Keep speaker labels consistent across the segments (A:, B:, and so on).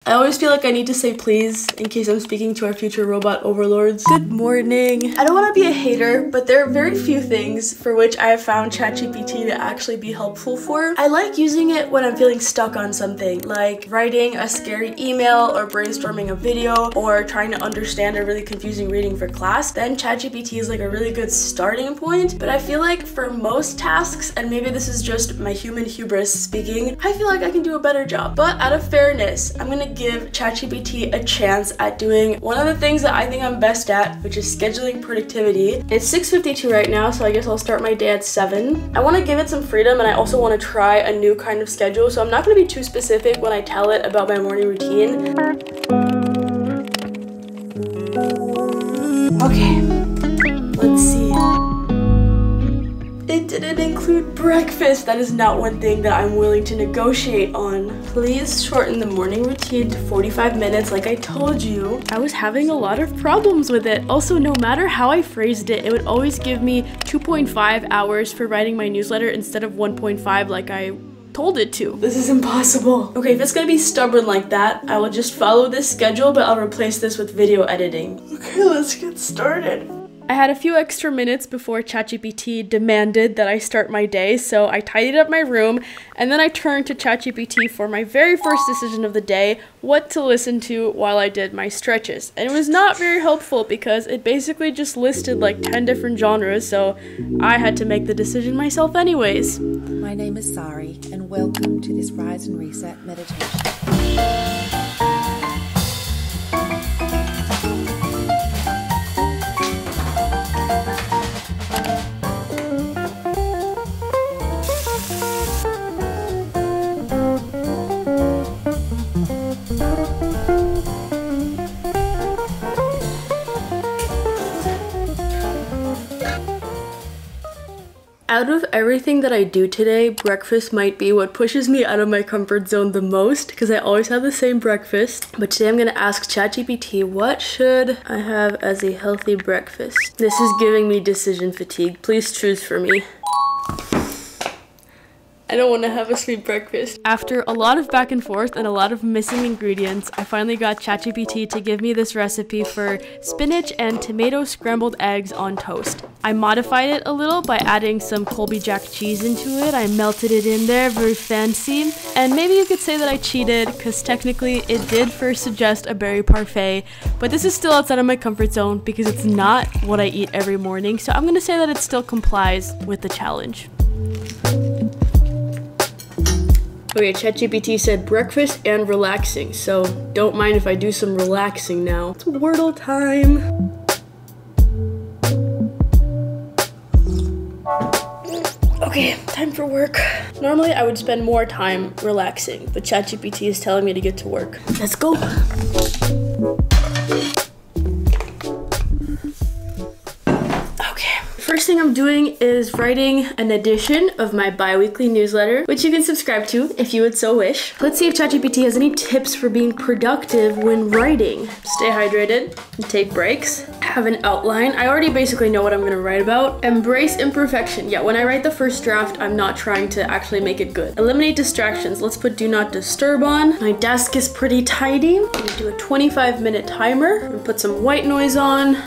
A: I always feel like I need to say please in case I'm speaking to our future robot overlords. Good morning. I don't want to be a hater, but there are very few things for which I have found ChatGPT to actually be helpful for. I like using it when I'm feeling stuck on something, like writing a scary email or brainstorming a video or trying to understand a really confusing reading for class. Then ChatGPT is like a really good starting point, but I feel like for most tasks, and maybe this is just my human hubris speaking, I feel like I can do a better job. But out of fairness, I'm gonna give ChatGPT a chance at doing one of the things that I think I'm best at, which is scheduling productivity. It's 6:52 right now, so I guess I'll start my day at 7. I want to give it some freedom, and I also want to try a new kind of schedule, so I'm not going to be too specific when I tell it about my morning routine. Okay, let's see. It didn't include breakfast. That is not one thing that I'm willing to negotiate on. Please shorten the morning routine to 45 minutes like I told you. I was having a lot of problems with it. Also, no matter how I phrased it, it would always give me 2.5 hours for writing my newsletter instead of 1.5 like I told it to. This is impossible. Okay, if it's gonna be stubborn like that, I will just follow this schedule, but I'll replace this with video editing. Okay, let's get started. I had a few extra minutes before ChatGPT demanded that I start my day, so I tidied up my room, and then I turned to ChatGPT for my very first decision of the day, what to listen to while I did my stretches. And it was not very helpful because it basically just listed like 10 different genres, so I had to make the decision myself anyways.
B: My name is Sari, and welcome to this Rise and Reset meditation.
A: Out of everything that I do today, breakfast might be what pushes me out of my comfort zone the most because I always have the same breakfast. But today I'm going to ask ChatGPT, what should I have as a healthy breakfast? This is giving me decision fatigue. Please choose for me. I don't want to have a sweet breakfast. After a lot of back and forth and a lot of missing ingredients, I finally got ChatGPT to give me this recipe for spinach and tomato scrambled eggs on toast. I modified it a little by adding some Colby Jack cheese into it. I melted it in there, very fancy. And maybe you could say that I cheated because technically it did first suggest a berry parfait, but this is still outside of my comfort zone because it's not what I eat every morning. So I'm gonna say that it still complies with the challenge. Okay, ChatGPT said breakfast and relaxing, so don't mind if I do some relaxing now. It's Wordle time. Okay, time for work. Normally I would spend more time relaxing, but ChatGPT is telling me to get to work. Let's go. First thing I'm doing is writing an edition of my bi-weekly newsletter, which you can subscribe to if you would so wish. Let's see if ChatGPT has any tips for being productive when writing. Stay hydrated and take breaks. Have an outline. I already basically know what I'm gonna write about. Embrace imperfection. Yeah, when I write the first draft, I'm not trying to actually make it good. Eliminate distractions. Let's put do not disturb on. My desk is pretty tidy. I'm gonna do a 25-minute timer. I'm gonna put some white noise on.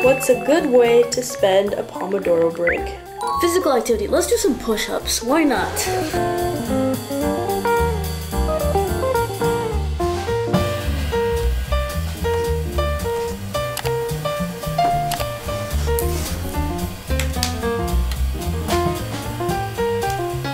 A: What's a good way to spend a Pomodoro break? Physical activity. Let's do some push-ups. Why not?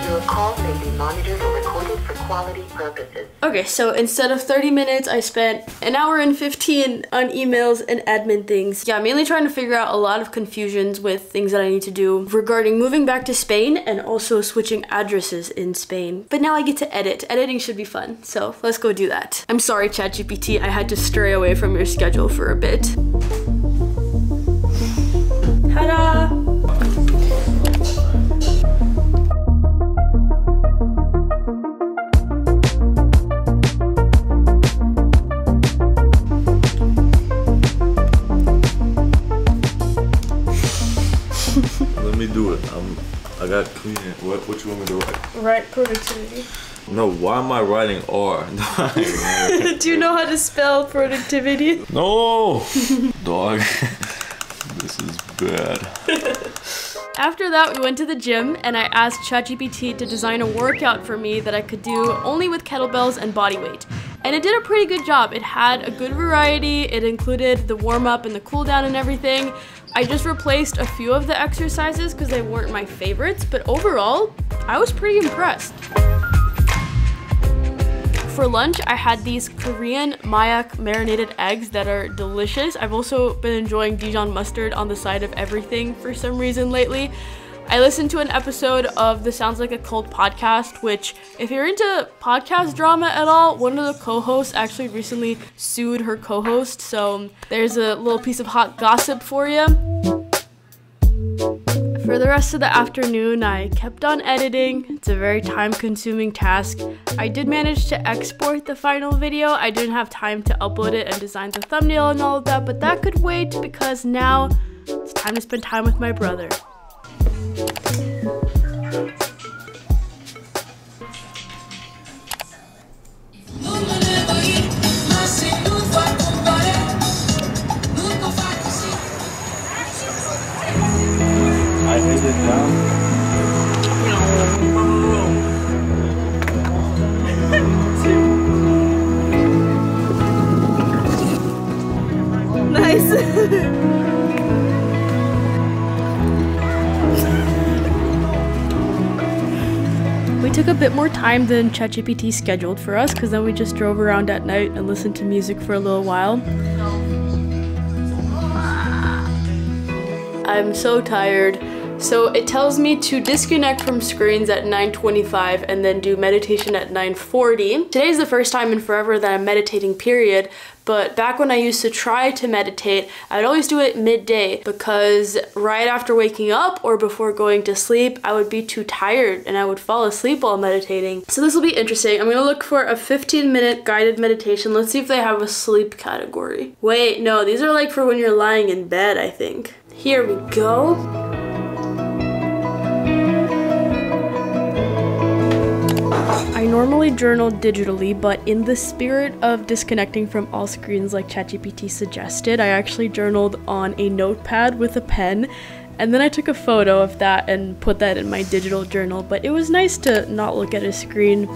C: Your call may be monitored or recorded for quality purposes.
A: Okay, so instead of 30 minutes, I spent an hour and 15 on emails and admin things. Yeah, mainly trying to figure out a lot of confusions with things that I need to do regarding moving back to Spain and also switching addresses in Spain. But now I get to edit. Editing should be fun, so let's go do that. I'm sorry, ChatGPT, I had to stray away from your schedule for a bit. Ta-da!
D: let me do it. I got clean it. What you want me to write?
A: Write productivity.
D: No, why am I writing R?
A: Do you know how to spell productivity?
D: No! Dog. This is bad.
A: After that, we went to the gym and I asked ChatGPT to design a workout for me that I could do only with kettlebells and body weight. And it did a pretty good job. It had a good variety. It included the warm-up and the cool-down and everything. I just replaced a few of the exercises because they weren't my favorites, but overall, I was pretty impressed. For lunch, I had these Korean mayak marinated eggs that are delicious. I've also been enjoying Dijon mustard on the side of everything for some reason lately. I listened to an episode of the Sounds Like a Cult podcast, which, if you're into podcast drama at all, one of the co-hosts actually recently sued her co-host, so there's a little piece of hot gossip for you. For the rest of the afternoon, I kept on editing. It's a very time-consuming task. I did manage to export the final video. I didn't have time to upload it and design the thumbnail and all of that, but that could wait because now it's time to spend time with my brother.
D: I hit it down.
A: Nice. We took a bit more time than ChatGPT scheduled for us because then we just drove around at night and listened to music for a little while. I'm so tired. So it tells me to disconnect from screens at 9:25 and then do meditation at 9:40. Today's the first time in forever that I'm meditating, period. But back when I used to try to meditate, I'd always do it midday because right after waking up or before going to sleep, I would be too tired and I would fall asleep while meditating. So this will be interesting. I'm gonna look for a 15-minute guided meditation. Let's see if they have a sleep category. Wait, no, these are like for when you're lying in bed, I think. Here we go. I normally journal digitally, but in the spirit of disconnecting from all screens like ChatGPT suggested, I actually journaled on a notepad with a pen, and then I took a photo of that and put that in my digital journal, but it was nice to not look at a screen.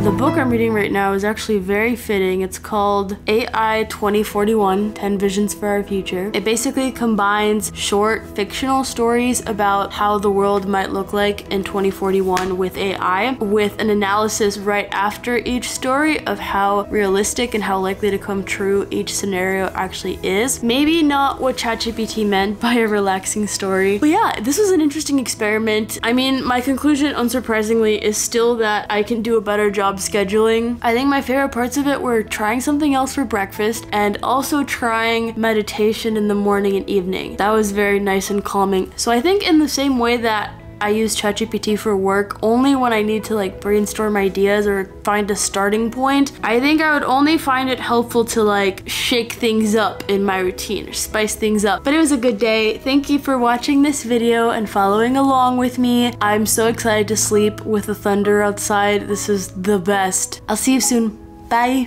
A: The book I'm reading right now is actually very fitting. It's called AI 2041, 10 Visions for Our Future. It basically combines short fictional stories about how the world might look like in 2041 with AI, with an analysis right after each story of how realistic and how likely to come true each scenario actually is. Maybe not what ChatGPT meant by a relaxing story. But yeah, this was an interesting experiment. I mean, my conclusion, unsurprisingly, is still that I can do a better job scheduling. I think my favorite parts of it were trying something else for breakfast and also trying meditation in the morning and evening. That was very nice and calming. So I think in the same way that I use ChatGPT for work only when I need to like brainstorm ideas or find a starting point, I think I would only find it helpful to like shake things up in my routine or spice things up. But it was a good day. Thank you for watching this video and following along with me. I'm so excited to sleep with the thunder outside. This is the best. I'll see you soon. Bye.